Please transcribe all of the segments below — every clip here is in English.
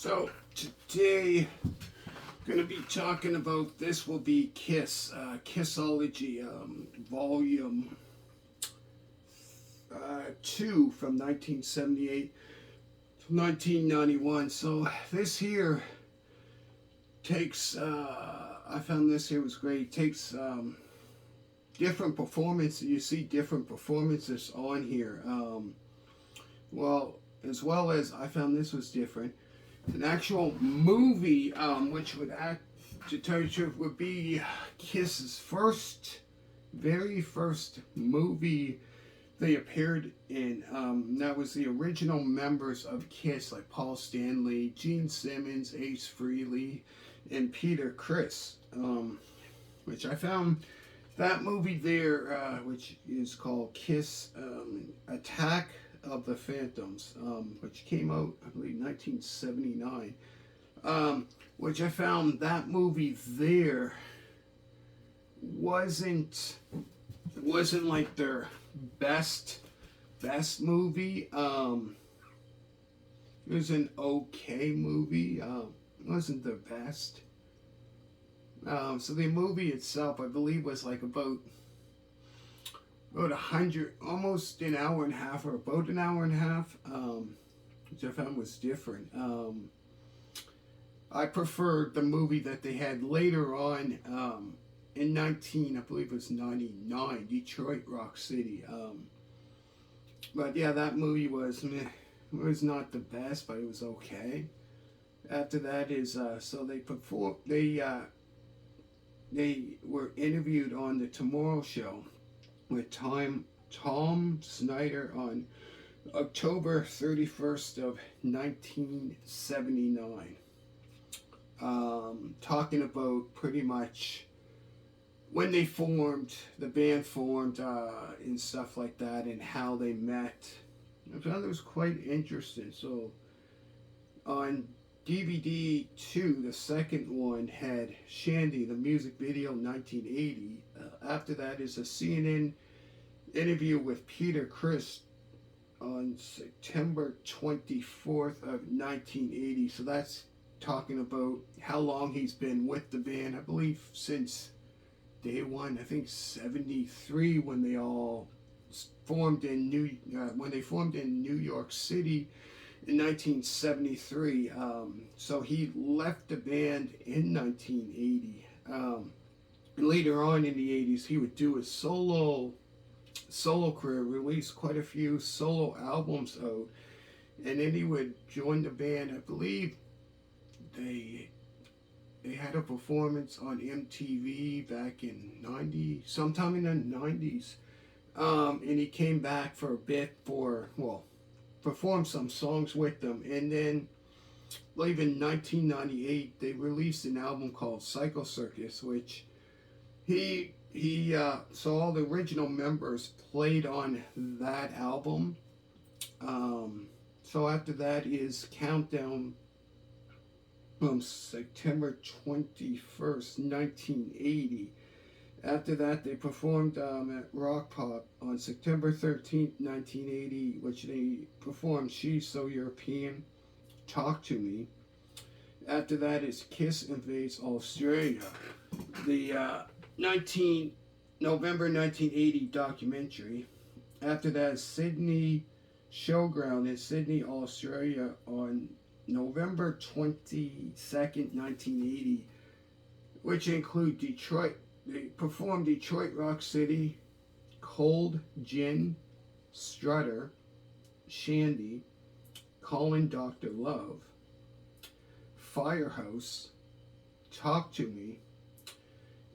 So today I'm gonna be talking about this will be Kissology, volume 2 from 1978 to 1991. So this here takes I found this here was great. It takes different performances. You see different performances on here. As well as I found this was different. An actual movie, which would act, to tell you the truth, would be Kiss's very first movie they appeared in. That was the original members of Kiss, like Paul Stanley, Gene Simmons, Ace Frehley, and Peter Criss, which I found that movie there, which is called Kiss Attack of the Phantoms, which came out, I believe, 1979, which I found that movie there wasn't like their best movie. It was an okay movie. It wasn't the best. So the movie itself, I believe, was like about 100, almost an hour and a half, or about an hour and a half, which I found was different. I preferred the movie that they had later on in I believe it was 99, Detroit Rock City. But yeah, that movie was not the best, but it was okay. After that is so they were interviewed on the Tomorrow Show with Tom Snyder on October 31st of 1979, talking about pretty much when the band formed, and stuff like that, and how they met. I found it was quite interesting. So on DVD 2, the second one had Shandy, the music video, 1980. After that is a CNN interview with Peter Criss on September 24th of 1980. So that's talking about how long he's been with the band. I believe since day one. I think 73 when they all formed in New York City in 1973. So he left the band in 1980. Later on in the 80s, he would do his solo career, release quite a few solo albums out, and then he would join the band. I believe they had a performance on MTV back in sometime in the 90s, and he came back for a bit performed some songs with them, and then I believe in 1998 they released an album called Psycho Circus, which so all the original members played on that album. So after that is Countdown from September 21st, 1980. After that, they performed at Rock Pop on September 13th, 1980, which they performed She's So European, Talk to Me. After that is Kiss Invades Australia, the November 1980 documentary. After that is Sydney Showground in Sydney, Australia on November 22nd, 1980, which include Detroit. They performed Detroit Rock City, Cold Gin, Strutter, Shandy, Calling Dr. Love, Firehouse, Talk to Me,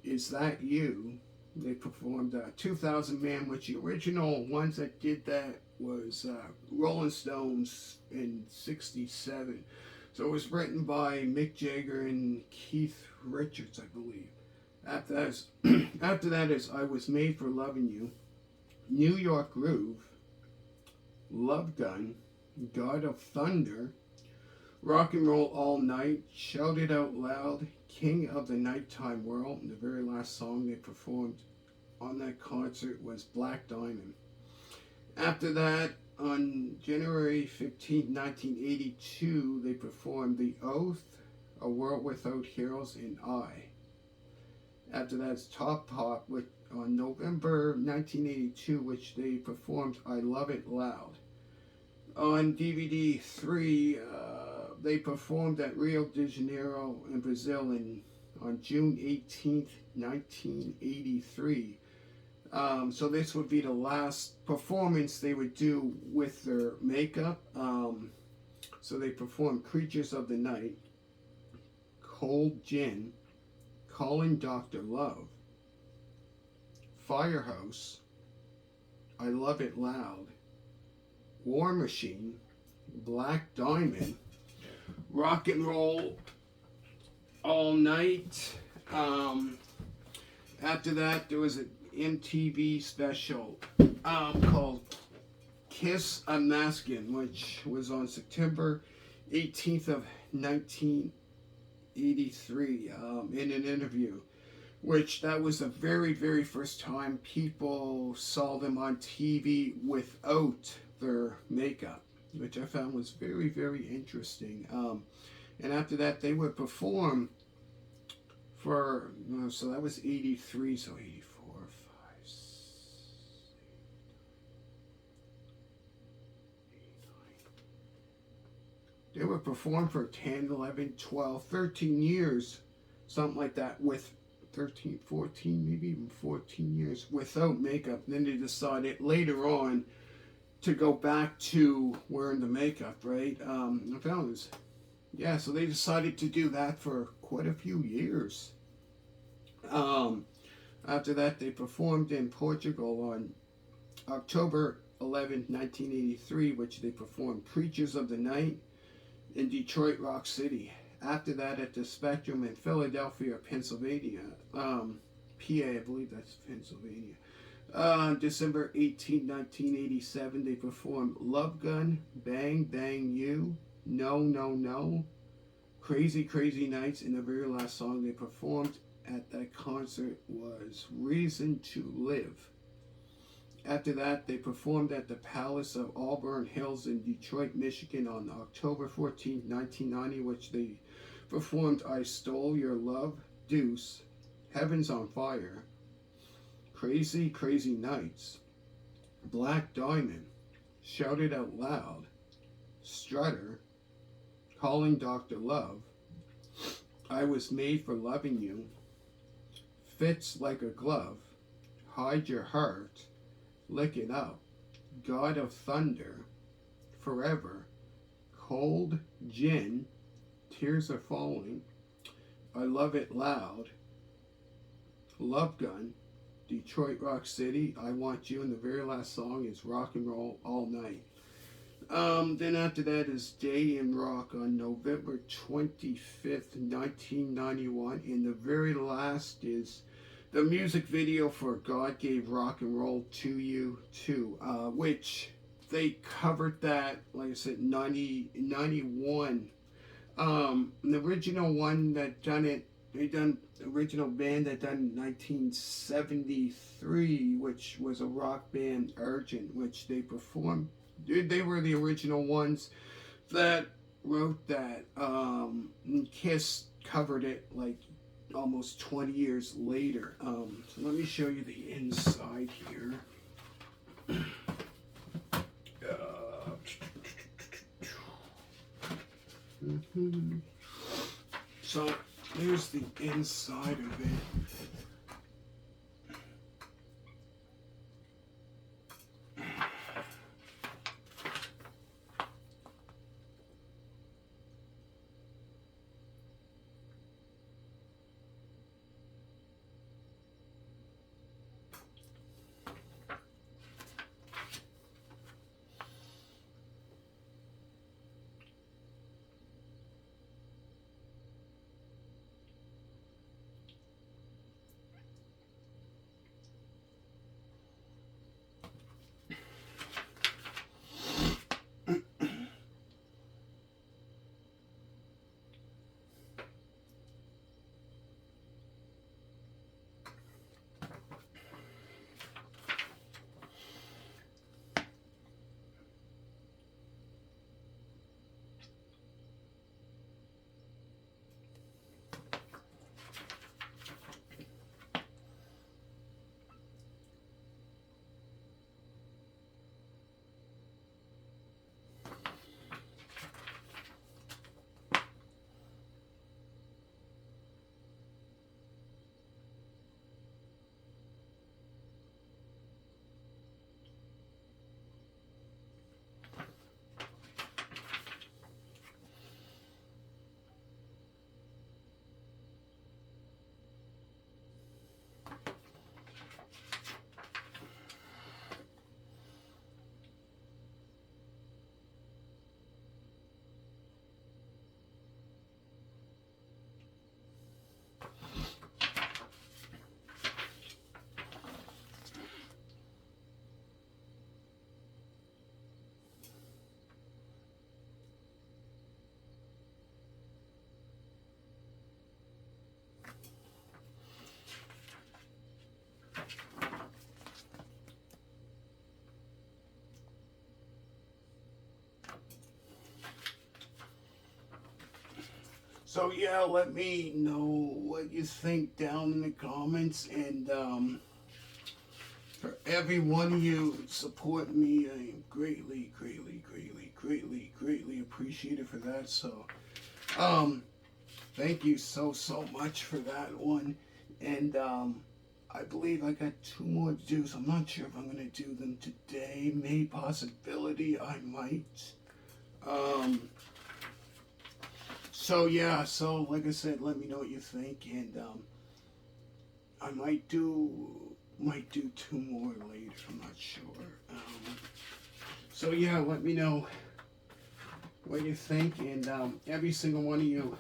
Is That You? They performed 2000 Man, which the original ones that did that was Rolling Stones in 67. So it was written by Mick Jagger and Keith Richards, I believe. After that is I Was Made for Loving You, New York Groove, Love Gun, God of Thunder, Rock and Roll All Night, Shout It Out Loud, King of the Nighttime World, and the very last song they performed on that concert was Black Diamond. After that On January 15th, 1982, they performed The Oath, A World Without Heroes, and I. After that's Top Pop with, on November 1982, which they performed I Love It Loud. On DVD 3, they performed at Rio de Janeiro in Brazil on June 18th, 1983. So this would be the last performance they would do with their makeup. So they performed Creatures of the Night, Cold Gin, Calling Dr. Love, Firehouse, I Love It Loud, War Machine, Black Diamond, Rock and Roll All Night. After that, there was an MTV special called Kiss Unmasking, which was on September 18th of 1983 in an interview, which that was the very, very first time people saw them on TV without their makeup, which I found was very, very interesting. And after that, they would perform for, so that was 83, so 84, 5, 6, 8, 9. They would perform for 10, 11, 12, 13 years, something like that, with 13, 14, maybe even 14 years without makeup. Then they decided later on to go back to wearing the makeup, right? I found this. Yeah, so they decided to do that for quite a few years. After that, they performed in Portugal on October 11th, 1983, which they performed Creatures of the Night in Detroit Rock City. After that, at the Spectrum in Philadelphia, Pennsylvania, PA, I believe that's Pennsylvania. December 18, 1987, they performed Love Gun, Bang Bang You, No No No, Crazy Crazy Nights, and the very last song they performed at that concert was Reason to Live. After that, they performed at the Palace of Auburn Hills in Detroit, Michigan on October 14, 1990, which they performed I Stole Your Love, Deuce, Heaven's on Fire, Crazy Crazy Nights, Black Diamond, Shout It Out Loud, Strutter, Calling Dr. Love, I Was Made for Loving You, Fits Like a Glove, Hide Your Heart, Lick It Up, God of Thunder, Forever, Cold Gin, Tears Are Falling, I Love It Loud, Love Gun, Detroit Rock City, I Want You, and the very last song is Rock and Roll All Night. Then after that is Day in Rock on November 25th, 1991, and the very last is the music video for God Gave Rock and Roll to You Too, which they covered that, like I said, 91. The original one that done it, they done the original band that done 1973, which was a rock band, Urgent, which they performed. They were the original ones that wrote that. Kiss covered it like almost 20 years later. So let me show you the inside here. So here's the inside of it. So yeah, let me know what you think down in the comments, and for every one of you support me, I am greatly, greatly, greatly, greatly, greatly appreciated for that. So, um, thank you so much for that one, and I believe I got two more to do, so I'm not sure if I'm gonna do them today. Maybe possibility I might. Um, so yeah, so like I said, let me know what you think, and I might do two more later. I'm not sure. So yeah, let me know what you think, and every single one of you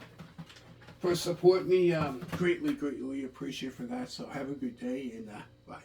for support me, greatly, greatly appreciate for that. So have a good day, and bye.